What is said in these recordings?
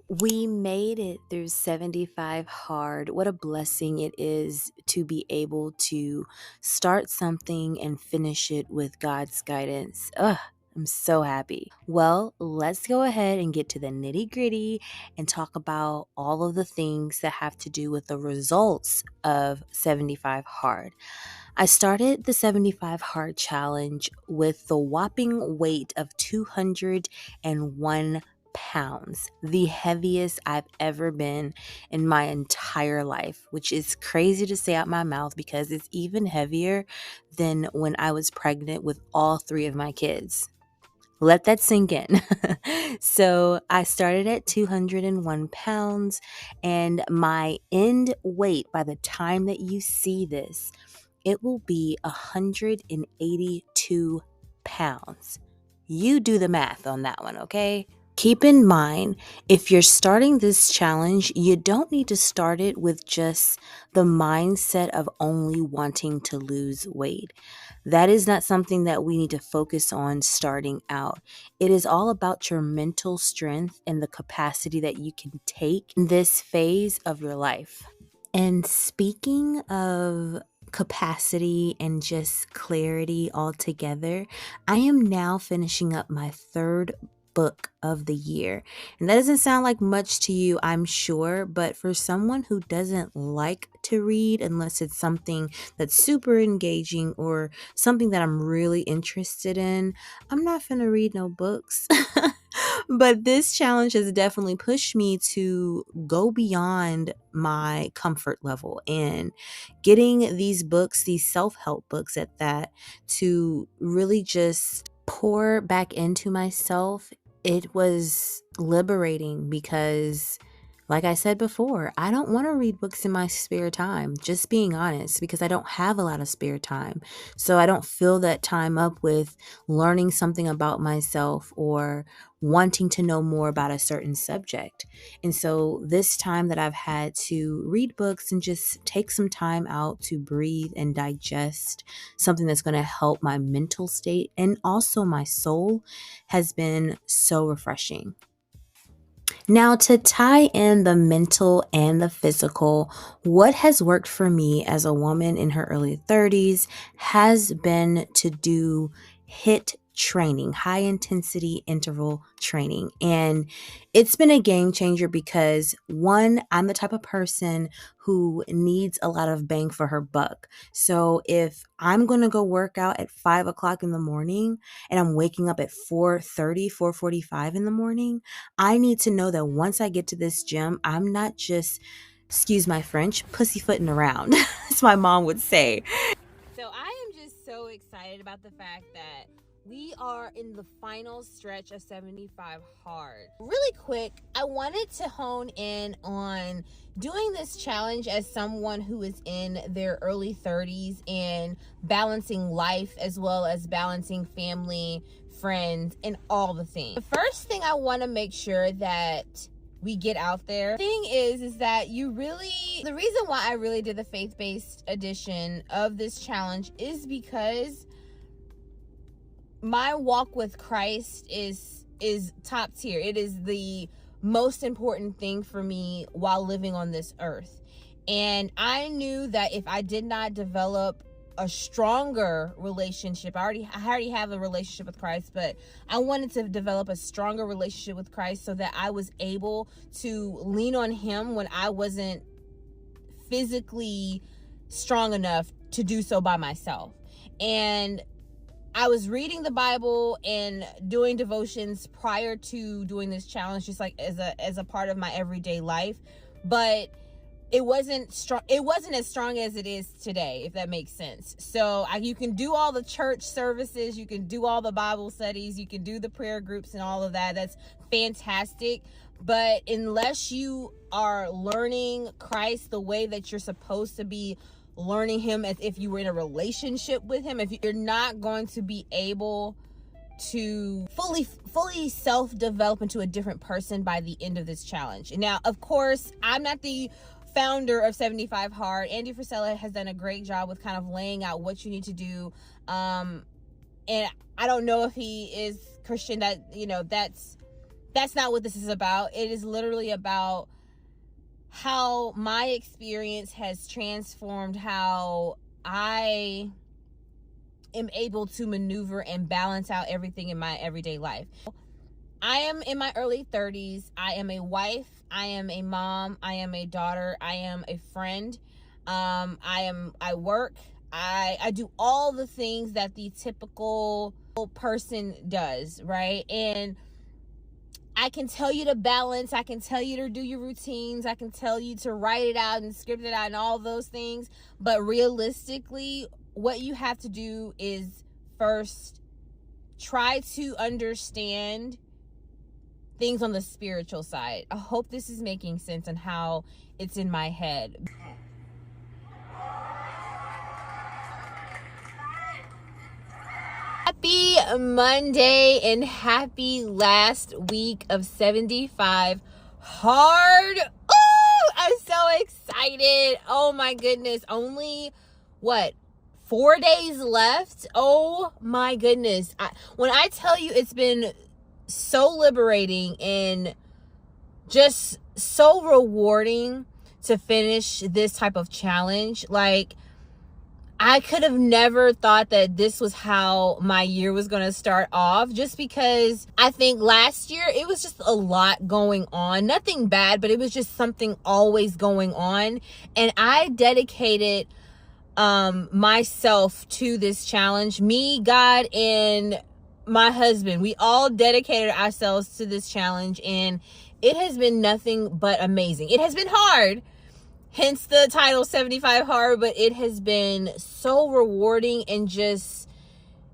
We made it through 75 hard. What a blessing it is to be able to start something and finish it with God's guidance. Ugh, I'm so happy. Well, let's go ahead and get to the nitty gritty and talk about all of the things that have to do with the results of 75 hard. I started the 75 hard challenge with the whopping weight of 201 pounds, the heaviest I've ever been in my entire life, which is crazy to say out my mouth because it's even heavier than when I was pregnant with all three of my kids. Let that sink in. So I started at 201 pounds, and my end weight by the time that you see this, it will be 182 pounds. You do the math on that one, okay? Keep in mind, if you're starting this challenge, you don't need to start it with just the mindset of only wanting to lose weight. That is not something that we need to focus on starting out. It is all about your mental strength and the capacity that you can take in this phase of your life. And speaking of capacity and just clarity altogether, I am now finishing up my third book of the year. And that doesn't sound like much to you, I'm sure, but for someone who doesn't like to read unless it's something that's super engaging or something that I'm really interested in, I'm not going to read no books. But this challenge has definitely pushed me to go beyond my comfort level and getting these books, these self help books at that, to really just pour back into myself. It was liberating because, like I said before, I don't want to read books in my spare time, just being honest, because I don't have a lot of spare time. So I don't fill that time up with learning something about myself or wanting to know more about a certain subject. And so this time that I've had to read books and just take some time out to breathe and digest something that's going to help my mental state and also my soul has been so refreshing. Now, to tie in the mental and the physical, what has worked for me as a woman in her early 30s has been to do HIT training, high intensity interval training. And it's been a game changer because one, I'm the type of person who needs a lot of bang for her buck. So if I'm going to go work out at 5 o'clock in the morning and I'm waking up at 4:30, 4:45 in the morning, I need to know that once I get to this gym, I'm not just, excuse my French, pussyfooting around, as my mom would say. So I am just so excited about the fact that we are in the final stretch of 75 hard. Really quick, I wanted to hone in on doing this challenge as someone who is in their early 30s and balancing life as well as balancing family, friends, and all the things. The first thing I want to make sure that we get out there thing is that the reason why I really did the faith-based edition of this challenge is because my walk with Christ is top tier. It is the most important thing for me while living on this earth. And I knew that if I did not develop a stronger relationship, I already have a relationship with Christ, but I wanted to develop a stronger relationship with Christ so that I was able to lean on him when I wasn't physically strong enough to do so by myself. And I was reading the Bible and doing devotions prior to doing this challenge, just like as a part of my everyday life, but it wasn't strong. It wasn't as strong as it is today, if that makes sense. So you can do all the church services, you can do all the Bible studies, you can do the prayer groups and all of that. That's fantastic. But unless you are learning Christ the way that you're supposed to be learning him, as if you were in a relationship with him, if you're not going to be able to fully self-develop into a different person by the end of this challenge. Now, of course, I'm not the founder of 75 Hard. Andy Frisella has done a great job with kind of laying out what you need to do. And I don't know if he is Christian. That's That's not what this is about. It is literally about how my experience has transformed how I am able to maneuver and balance out everything in my everyday life. I am in my early 30s. I am a wife. I am a mom. I am a daughter. I am a friend. I work. I do all the things that the typical person does, right? And I can tell you to balance. I can tell you to do your routines. I can tell you to write it out and script it out and all those things. But realistically, what you have to do is first try to understand things on the spiritual side. I hope this is making sense on how it's in my head. Happy Monday and happy last week of 75 hard. Ooh, I'm so excited. Oh my goodness. Only what? 4 days left. Oh my goodness. When I tell you it's been so liberating and just so rewarding to finish this type of challenge. Like, I could have never thought that this was how my year was going to start off, just because I think last year it was just a lot going on. Nothing bad, but it was just something always going on. And I dedicated myself to this challenge. Me, God, and my husband, we all dedicated ourselves to this challenge, and it has been nothing but amazing. It has been hard, hence the title 75 hard, but it has been so rewarding and just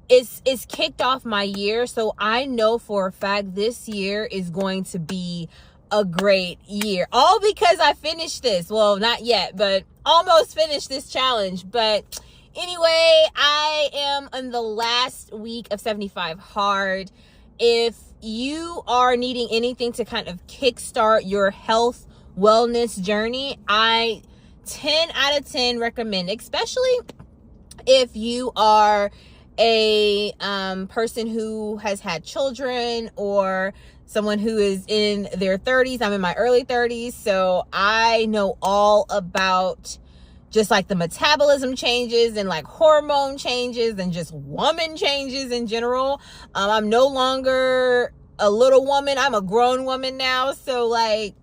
it's kicked off my year. So I know for a fact this year is going to be a great year, all because I finished this. Well, not yet, but almost finished this challenge. But anyway, I am in the last week of 75 hard. If you are needing anything to kind of kickstart your health wellness journey, I 10 out of 10 recommend, especially if you are a person who has had children or someone who is in their 30s. I'm in my early 30s, so I know all about just like the metabolism changes and like hormone changes and just woman changes in general. I'm no longer a little woman. I'm a grown woman now. So like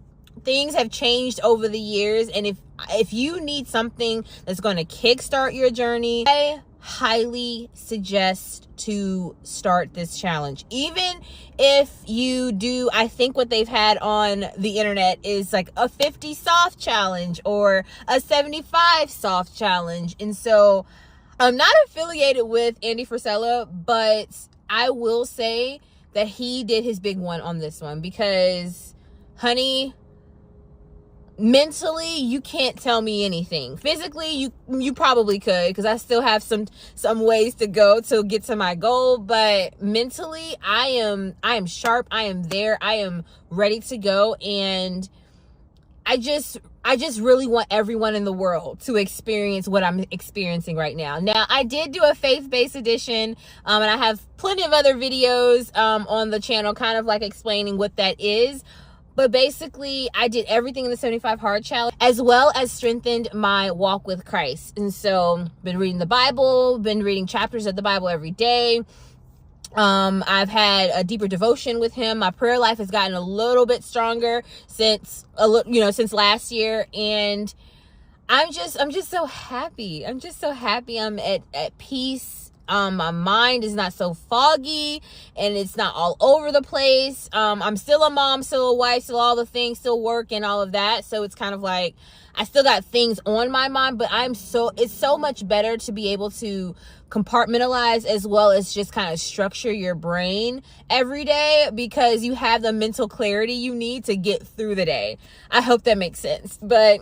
things have changed over the years. And if you need something that's going to kickstart your journey, I highly suggest to start this challenge. Even if you do, I think what they've had on the internet is like a 50 soft challenge or a 75 soft challenge. And so I'm not affiliated with Andy Frisella, but I will say that he did his big one on this one, because honey, mentally you can't tell me anything. Physically you probably could, because I still have some ways to go to get to my goal, but mentally I am sharp. I am there. I am ready to go. And I just really want everyone in the world to experience what I'm experiencing right now. Now, I did do a faith-based edition, and I have plenty of other videos on the channel kind of like explaining what that is. But basically, I did everything in the 75 hard challenge, as well as strengthened my walk with Christ. And so, been reading the Bible, been reading chapters of the Bible every day. I've had a deeper devotion with him. My prayer life has gotten a little bit stronger since last year. And I'm just so happy. I'm just so happy. I'm at peace. My mind is not so foggy and it's not all over the place. I'm still a mom, still a wife, still all the things, still work and all of that. So it's kind of like I still got things on my mind, but it's so much better to be able to compartmentalize as well as just kind of structure your brain every day, because you have the mental clarity you need to get through the day. I hope that makes sense. But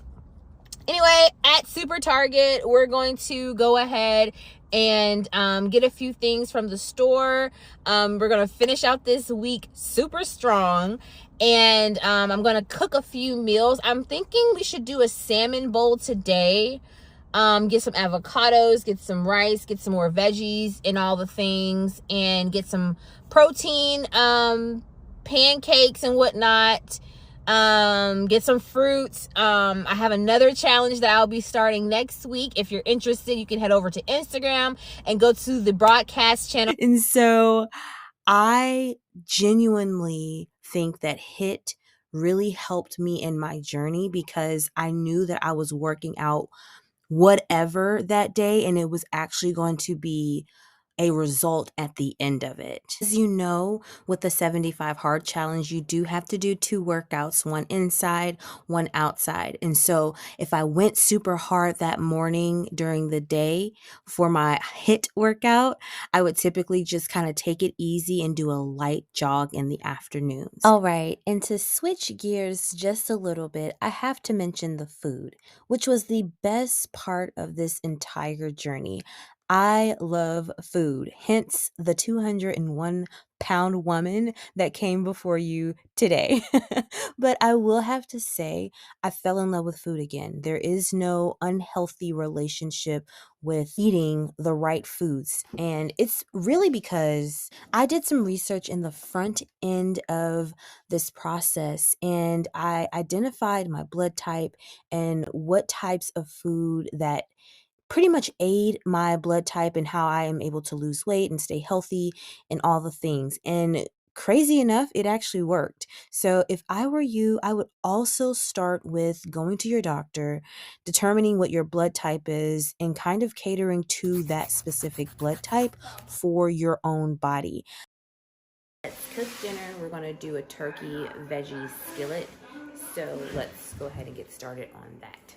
anyway, at Super Target, we're going to go ahead and get a few things from the store. We're going to finish out this week super strong. And I'm going to cook a few meals. I'm thinking we should do a salmon bowl today. Get some avocados, get some rice, get some more veggies and all the things, and get some protein. pancakes and whatnot. Get some fruits. I have another challenge that I'll be starting next week. If you're interested, you can head over to Instagram and go to the broadcast channel. And so I genuinely think that HIT really helped me in my journey because I knew that I was working out whatever that day, and it was actually going to be a result at the end of it. As you know, with the 75 hard challenge, you do have to do 2 workouts, one inside, one outside. And so if I went super hard that morning during the day for my HIT workout, I would typically just kind of take it easy and do a light jog in the afternoons. All right, and to switch gears just a little bit, I have to mention the food, which was the best part of this entire journey. I love food, hence the 201-pound woman that came before you today. But I will have to say, I fell in love with food again. There is no unhealthy relationship with eating the right foods. And it's really because I did some research in the front end of this process and I identified my blood type and what types of food that pretty much aid my blood type and how I am able to lose weight and stay healthy and all the things. And crazy enough, it actually worked. So if I were you, I would also start with going to your doctor, determining what your blood type is, and kind of catering to that specific blood type for your own body. Let's cook dinner. We're going to do a turkey veggie skillet. So let's go ahead and get started on that.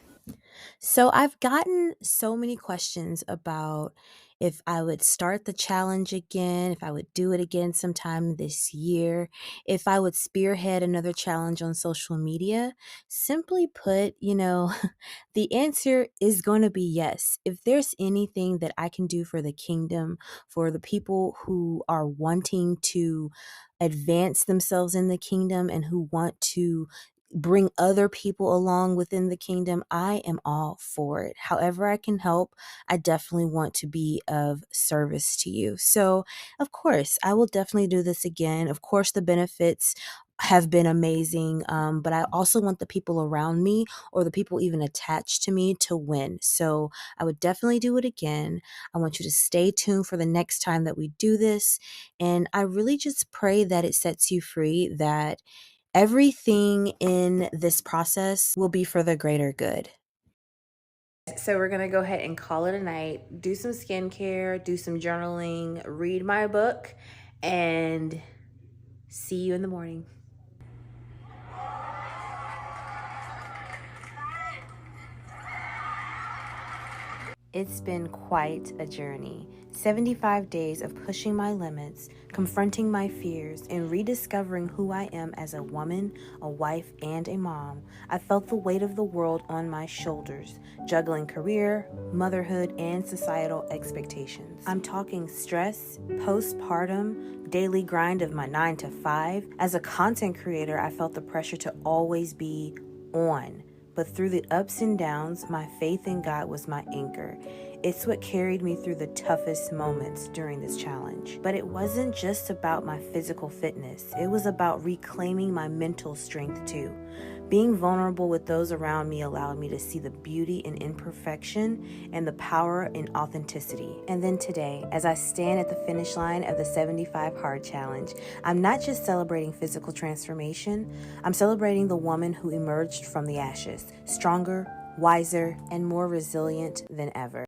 So I've gotten so many questions about if I would start the challenge again, if I would do it again sometime this year, if I would spearhead another challenge on social media. Simply put, the answer is going to be yes. If there's anything that I can do for the kingdom, for the people who are wanting to advance themselves in the kingdom and who want to bring other people along within the kingdom, I am all for it. However I can help, I definitely want to be of service to you. So, of course, I will definitely do this again. Of course, the benefits have been amazing, but I also want the people around me or the people even attached to me to win. So I would definitely do it again. I want you to stay tuned for the next time that we do this. And I really just pray that it sets you free, that everything in this process will be for the greater good. So we're going to go ahead and call it a night, do some skincare, do some journaling, read my book, and see you in the morning. It's been quite a journey. 75 days of pushing my limits, confronting my fears, and rediscovering who I am as a woman, a wife, and a mom. I felt the weight of the world on my shoulders, juggling career, motherhood, and societal expectations. I'm talking stress, postpartum, daily grind of my 9 to 5. As a content creator, I felt the pressure to always be on. But through the ups and downs, my faith in God was my anchor. It's what carried me through the toughest moments during this challenge. But it wasn't just about my physical fitness. It was about reclaiming my mental strength too. Being vulnerable with those around me allowed me to see the beauty in imperfection and the power in authenticity. And then today, as I stand at the finish line of the 75 Hard Challenge, I'm not just celebrating physical transformation, I'm celebrating the woman who emerged from the ashes, stronger, wiser, and more resilient than ever.